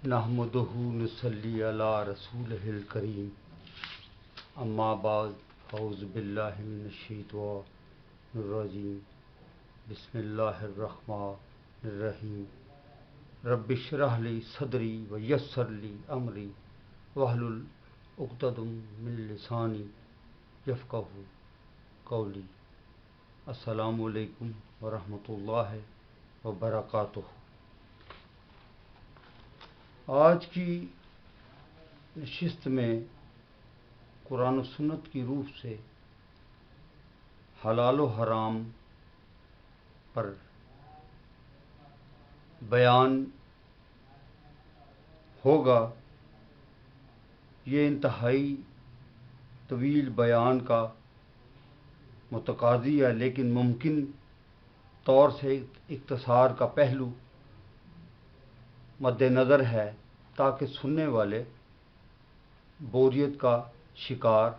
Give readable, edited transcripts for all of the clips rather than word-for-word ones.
نحمدہ نصلی علی رسولہ الکریم اما بعد اعوذ باللہ من الشیطان الرجیم بسم اللہ الرحمن الرحیم رب اشرح لی صدری ویسر لی امری واحلل عقدۃ من لسانی یفقہوا قولی۔ السلام علیکم ورحمۃ اللہ وبرکاتہ۔ آج کی نشست میں قرآن و سنت کی روح سے حلال و حرام پر بیان ہوگا۔ یہ انتہائی طویل بیان کا متقاضی ہے، لیکن ممکن طور سے اختصار کا پہلو مد نظر ہے تاکہ سننے والے بوریت کا شکار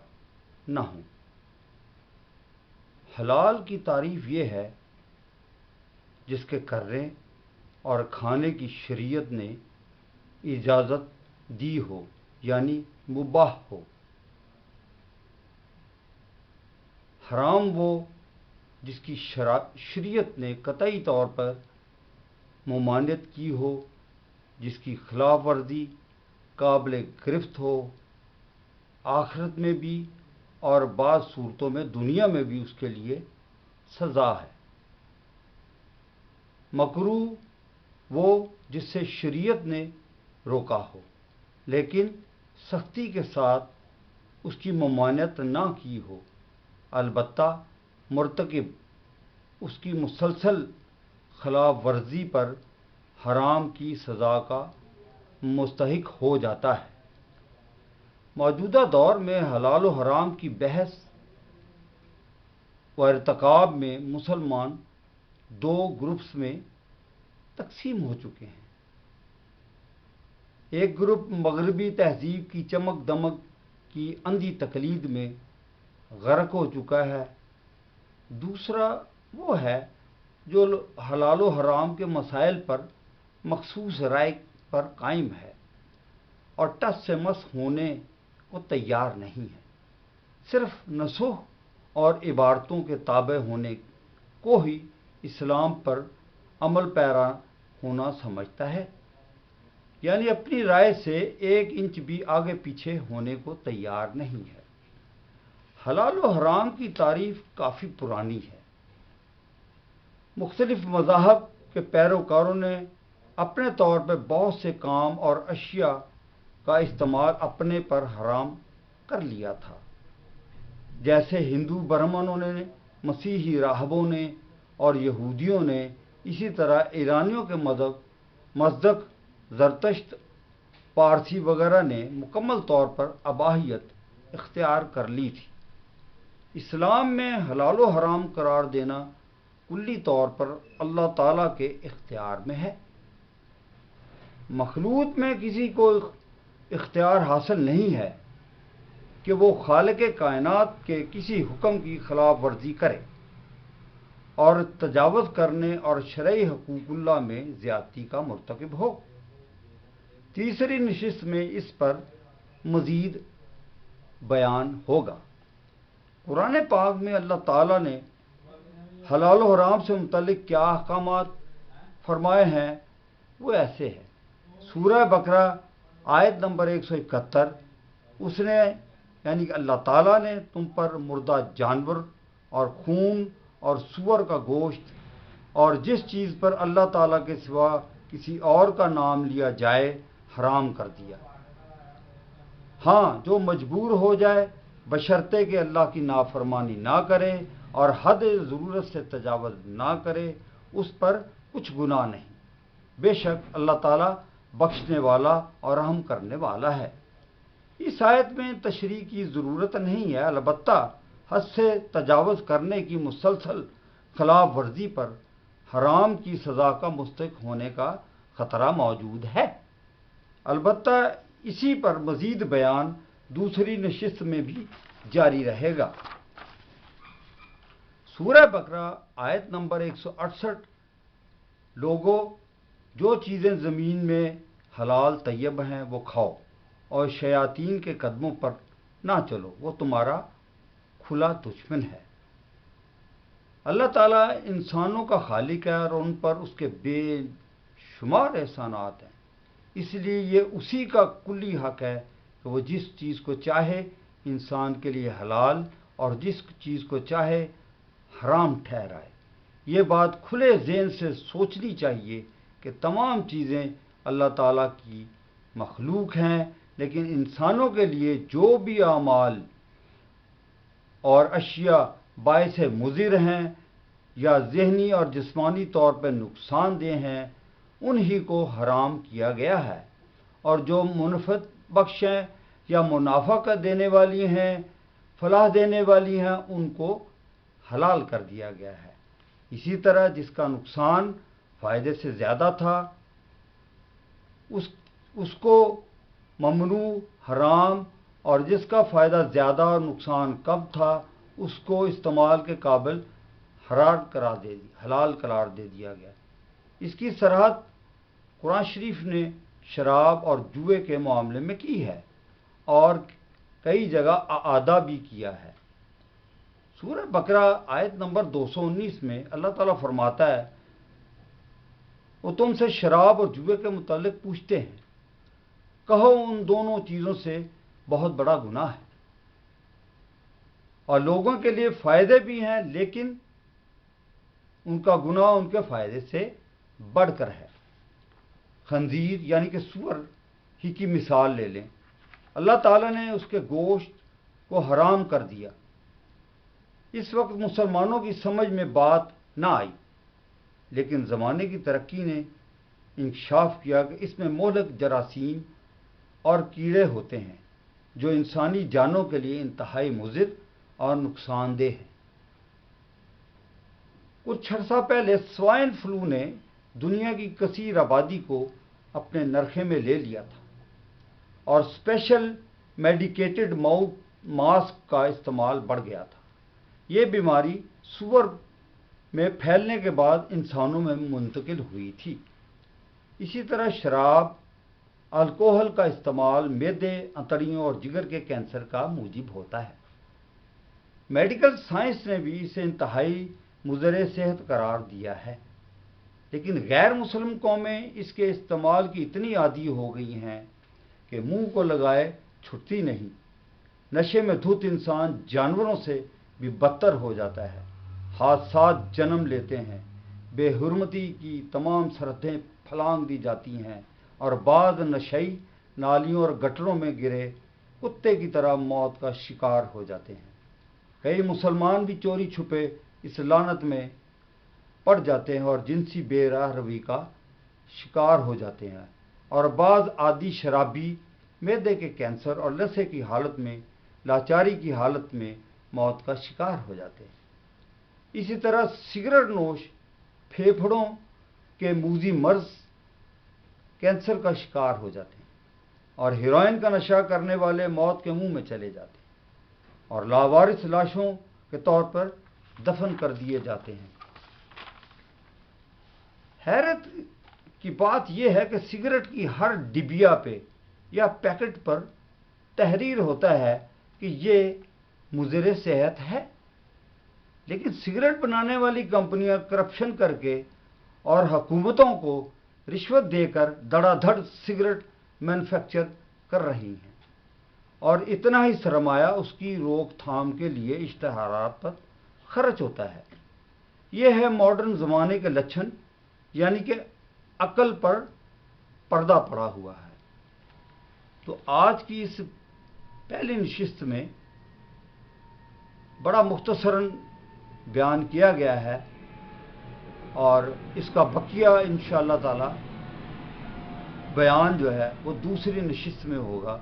نہ ہوں۔ حلال کی تعریف یہ ہے جس کے کرنے اور کھانے کی شریعت نے اجازت دی ہو، یعنی مباح ہو۔ حرام وہ جس کی شریعت نے قطعی طور پر ممانعت کی ہو، جس کی خلاف ورزی قابل گرفت ہو، آخرت میں بھی اور بعض صورتوں میں دنیا میں بھی اس کے لیے سزا ہے۔ مکروہ وہ جس سے شریعت نے روکا ہو لیکن سختی کے ساتھ اس کی ممانعت نہ کی ہو، البتہ مرتکب اس کی مسلسل خلاف ورزی پر حرام کی سزا کا مستحق ہو جاتا ہے۔ موجودہ دور میں حلال و حرام کی بحث و ارتکاب میں مسلمان دو گروپس میں تقسیم ہو چکے ہیں۔ ایک گروپ مغربی تہذیب کی چمک دمک کی اندھی تقلید میں غرق ہو چکا ہے، دوسرا وہ ہے جو حلال و حرام کے مسائل پر مخصوص رائے پر قائم ہے اور ٹس سے مس ہونے کو تیار نہیں ہے، صرف نصوح اور عبارتوں کے تابع ہونے کو ہی اسلام پر عمل پیرا ہونا سمجھتا ہے، یعنی اپنی رائے سے ایک انچ بھی آگے پیچھے ہونے کو تیار نہیں ہے۔ حلال و حرام کی تعریف کافی پرانی ہے۔ مختلف مذاہب کے پیروکاروں نے اپنے طور پہ بہت سے کام اور اشیاء کا استعمال اپنے پر حرام کر لیا تھا، جیسے ہندو برہمنوں نے، مسیحی راہبوں نے اور یہودیوں نے، اسی طرح ایرانیوں کے مزدق، زرتشت، پارسی وغیرہ نے مکمل طور پر اباحیت اختیار کر لی تھی۔ اسلام میں حلال و حرام قرار دینا کلی طور پر اللہ تعالیٰ کے اختیار میں ہے۔ مخلوق میں کسی کو اختیار حاصل نہیں ہے کہ وہ خالق کائنات کے کسی حکم کی خلاف ورزی کرے اور تجاوز کرنے اور شرعی حقوق اللہ میں زیادتی کا مرتکب ہو۔ تیسری نشست میں اس پر مزید بیان ہوگا۔ قرآن پاک میں اللہ تعالیٰ نے حلال و حرام سے متعلق کیا احکامات فرمائے ہیں وہ ایسے ہیں۔ سورہ بقرہ آیت نمبر 171، اس نے یعنی کہ اللہ تعالیٰ نے تم پر مردہ جانور اور خون اور سور کا گوشت اور جس چیز پر اللہ تعالیٰ کے سوا کسی اور کا نام لیا جائے حرام کر دیا۔ ہاں، جو مجبور ہو جائے بشرطے کہ اللہ کی نافرمانی نہ کرے اور حد ضرورت سے تجاوز نہ کرے، اس پر کچھ گناہ نہیں، بے شک اللہ تعالیٰ بخشنے والا اور رحم کرنے والا ہے۔ اس آیت میں تشریح کی ضرورت نہیں ہے، البتہ حد سے تجاوز کرنے کی مسلسل خلاف ورزی پر حرام کی سزا کا مستحق ہونے کا خطرہ موجود ہے۔ البتہ اسی پر مزید بیان دوسری نشست میں بھی جاری رہے گا۔ سورہ بقرہ آیت نمبر 168، لوگوں، جو چیزیں زمین میں حلال طیب ہیں وہ کھاؤ، اور شیاطین کے قدموں پر نہ چلو، وہ تمہارا کھلا دشمن ہے۔ اللہ تعالیٰ انسانوں کا خالق ہے اور ان پر اس کے بے شمار احسانات ہیں، اس لیے یہ اسی کا کلی حق ہے کہ وہ جس چیز کو چاہے انسان کے لیے حلال اور جس چیز کو چاہے حرام ٹھہرائے۔ یہ بات کھلے ذہن سے سوچنی چاہیے کہ تمام چیزیں اللہ تعالیٰ کی مخلوق ہیں، لیکن انسانوں کے لیے جو بھی اعمال اور اشیاء باعث مضر ہیں یا ذہنی اور جسمانی طور پر نقصان دہ ہیں انہی کو حرام کیا گیا ہے، اور جو منفعت بخش ہیں یا منافع دینے والی ہیں، فلاح دینے والی ہیں، ان کو حلال کر دیا گیا ہے۔ اسی طرح جس کا نقصان فائدے سے زیادہ تھا اس کو ممنوع، حرام، اور جس کا فائدہ زیادہ اور نقصان کم تھا اس کو استعمال کے قابل حلال قرار دے دیا گیا۔ اس کی سرحد قرآن شریف نے شراب اور جوئے کے معاملے میں کی ہے اور کئی جگہ اعادہ بھی کیا ہے۔ سورہ بقرہ آیت نمبر 219 میں اللہ تعالیٰ فرماتا ہے، وہ تم سے شراب اور جوئے کے متعلق پوچھتے ہیں، کہو ان دونوں چیزوں سے بہت بڑا گناہ ہے اور لوگوں کے لیے فائدے بھی ہیں، لیکن ان کا گناہ ان کے فائدے سے بڑھ کر ہے۔ خنزیر یعنی کہ سور ہی کی مثال لے لیں، اللہ تعالیٰ نے اس کے گوشت کو حرام کر دیا۔ اس وقت مسلمانوں کی سمجھ میں بات نہ آئی، لیکن زمانے کی ترقی نے انکشاف کیا کہ اس میں مہلک جراثیم اور کیڑے ہوتے ہیں جو انسانی جانوں کے لیے انتہائی مضر اور نقصان دہ ہیں۔ کچھ عرصہ پہلے سوائن فلو نے دنیا کی کثیر آبادی کو اپنے نرخے میں لے لیا تھا اور اسپیشل میڈیکیٹڈ ماسک کا استعمال بڑھ گیا تھا۔ یہ بیماری سور میں پھیلنے کے بعد انسانوں میں منتقل ہوئی تھی۔ اسی طرح شراب، الکوہل کا استعمال معدے، انتڑیوں اور جگر کے کینسر کا موجب ہوتا ہے۔ میڈیکل سائنس نے بھی اسے انتہائی مضر صحت قرار دیا ہے، لیکن غیر مسلم قومیں اس کے استعمال کی اتنی عادی ہو گئی ہیں کہ منہ کو لگائے چھٹتی نہیں۔ نشے میں دھت انسان جانوروں سے بھی بدتر ہو جاتا ہے، حادثات جنم لیتے ہیں، بے حرمتی کی تمام سرحدیں پھلانگ دی جاتی ہیں اور بعض نشئی نالیوں اور گٹروں میں گرے کتے کی طرح موت کا شکار ہو جاتے ہیں۔ کئی مسلمان بھی چوری چھپے اس لعنت میں پڑ جاتے ہیں اور جنسی بے راہ روی کا شکار ہو جاتے ہیں، اور بعض عادی شرابی معدے کے کینسر اور لسے کی حالت میں، لاچاری کی حالت میں موت کا شکار ہو جاتے ہیں۔ اسی طرح سگریٹ نوش پھیپھڑوں کے موذی مرض کینسر کا شکار ہو جاتے ہیں، اور ہیروئن کا نشہ کرنے والے موت کے منہ میں چلے جاتے ہیں اور لاوارث لاشوں کے طور پر دفن کر دیے جاتے ہیں۔ حیرت کی بات یہ ہے کہ سگریٹ کی ہر ڈبیا پہ یا پیکٹ پر تحریر ہوتا ہے کہ یہ مضر صحت ہے، لیکن سگریٹ بنانے والی کمپنیاں کرپشن کر کے اور حکومتوں کو رشوت دے کر دھڑا دھڑ سگریٹ مینوفیکچر کر رہی ہیں، اور اتنا ہی سرمایہ اس کی روک تھام کے لیے اشتہارات پر خرچ ہوتا ہے۔ یہ ہے ماڈرن زمانے کے لچھن، یعنی کہ عقل پر پردہ پڑا ہوا ہے۔ تو آج کی اس پہلی نشست میں بڑا مختصراً بیان کیا گیا ہے، اور اس کا بقیہ انشاءاللہ تعالی بیان جو ہے وہ دوسری نشست میں ہوگا۔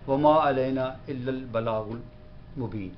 وما علینا الا البلاغ المبین۔